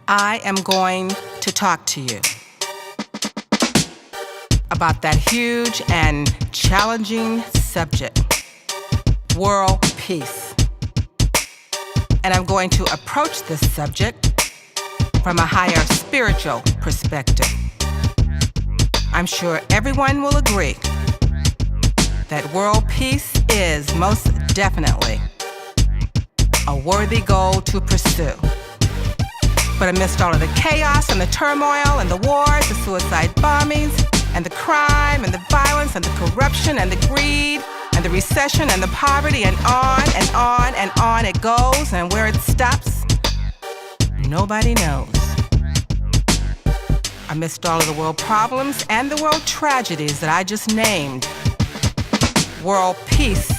I am going to talk to you about that huge and challenging subject, world peace. And I'm going to approach this subject from a higher spiritual perspective. I'm sure everyone will agree that world peace is most definitely a worthy goal to pursue. But amidst all of the chaos and the turmoil and the wars, the suicide bombings, and the crime and the violence and the corruption and the greed and the recession and the poverty and on and on and on it goes, and where it stops, nobody knows. Amidst all of the world problems and the world tragedies that I just named, world peace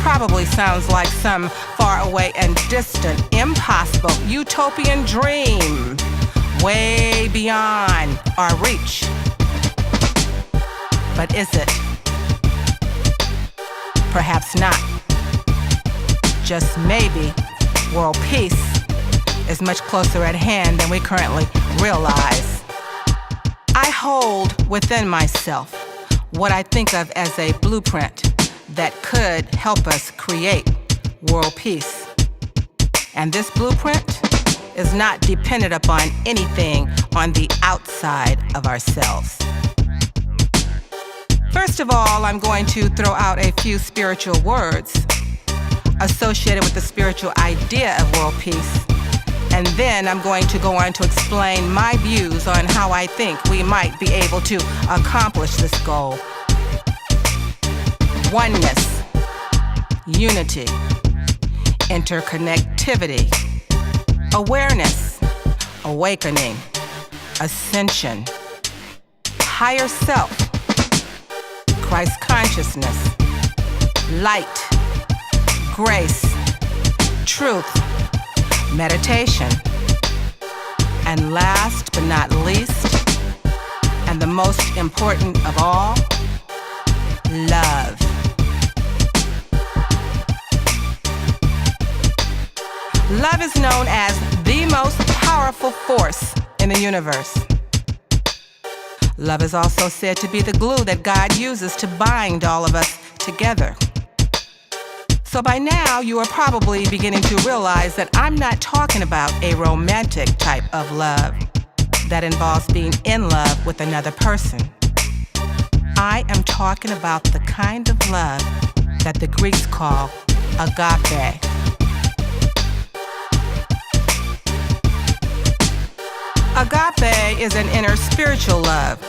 probably sounds like some faraway and distant, impossible, utopian dream way beyond our reach. But is it? Perhaps not. Just maybe world peace is much closer at hand than we currently realize. I hold within myself what I think of as a blueprint that could help us create world peace. And this blueprint is not dependent upon anything on the outside of ourselves. First of all, I'm going to throw out a few spiritual words associated with the spiritual idea of world peace. And then I'm going to go on to explain my views on how I think we might be able to accomplish this goal. Oneness, unity, interconnectivity, awareness, awakening, ascension, higher self, Christ consciousness, light, grace, truth, meditation, and last but not least, and the most important of all, love. Love is known as the most powerful force in the universe. Love is also said to be the glue that God uses to bind all of us together. So by now, you are probably beginning to realize that I'm not talking about a romantic type of love that involves being in love with another person. I am talking about the kind of love that the Greeks call agape. Agape is an inner spiritual love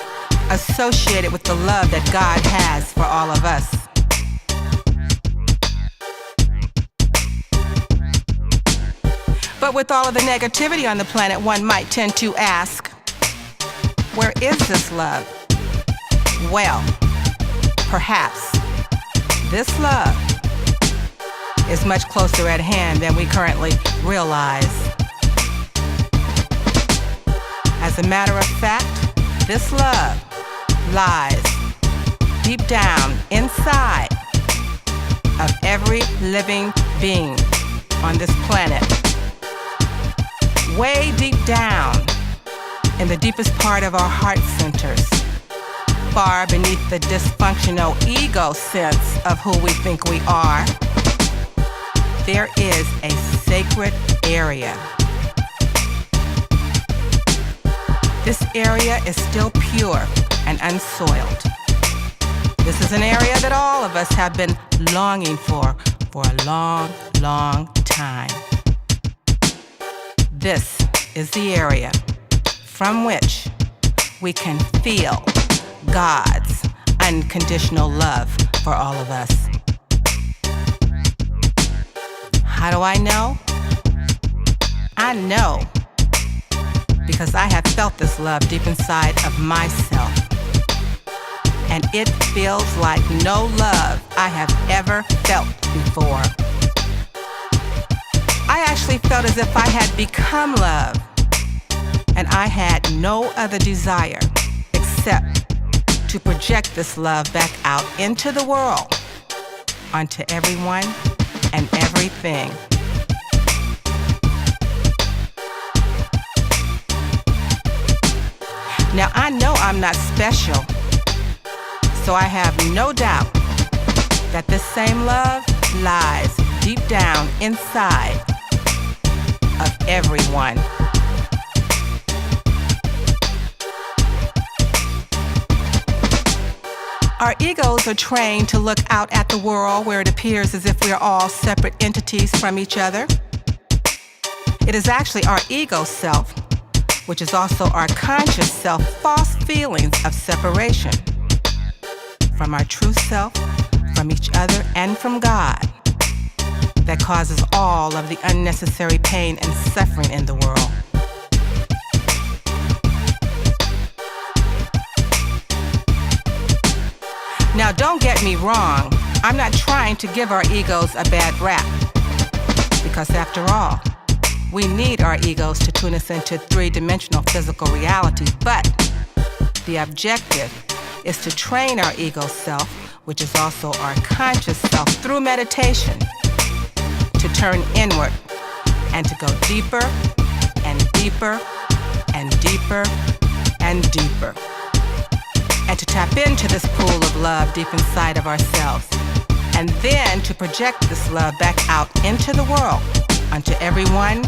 associated with the love that God has for all of us. But with all of the negativity on the planet, one might tend to ask, where is this love? Well, perhaps this love is much closer at hand than we currently realize. As a matter of fact, this love lies deep down inside of every living being on this planet. Way deep down in the deepest part of our heart centers, far beneath the dysfunctional ego sense of who we think we are, there is a sacred area. This area is still pure and unsoiled. This is an area that all of us have been longing for a long, long time. This is the area from which we can feel God's unconditional love for all of us. How do I know? I know because I have felt this love deep inside of myself. And it feels like no love I have ever felt before. I actually felt as if I had become love, and I had no other desire except to project this love back out into the world, onto everyone and everything. Now I know I'm not special, so I have no doubt that this same love lies deep down inside of everyone. Our egos are trained to look out at the world where it appears as if we are all separate entities from each other. It is actually our ego self, which is also our conscious self, false feelings of separation from our true self, from each other, and from God, that causes all of the unnecessary pain and suffering in the world. Now, don't get me wrong. I'm not trying to give our egos a bad rap, because after all, we need our egos to tune us into three-dimensional physical reality. But the objective is to train our ego self, which is also our conscious self, through meditation, to turn inward and to go deeper and deeper and deeper and deeper, and to tap into this pool of love deep inside of ourselves, and then to project this love back out into the world, unto everyone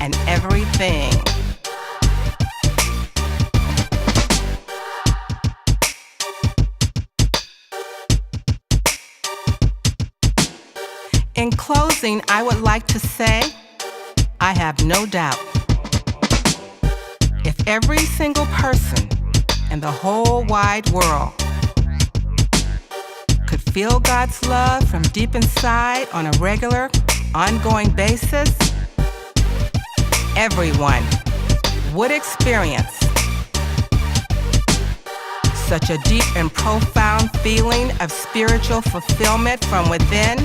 and everything. In closing, I would like to say, I have no doubt, if every single person in the whole wide world could feel God's love from deep inside on a regular, ongoing basis, everyone would experience such a deep and profound feeling of spiritual fulfillment from within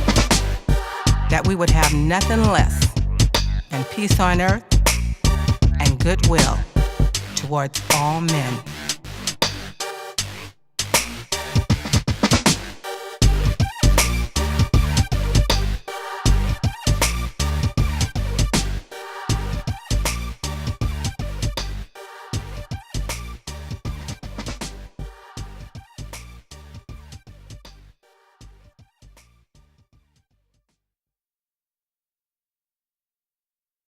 that we would have nothing less than peace on earth and goodwill towards all men.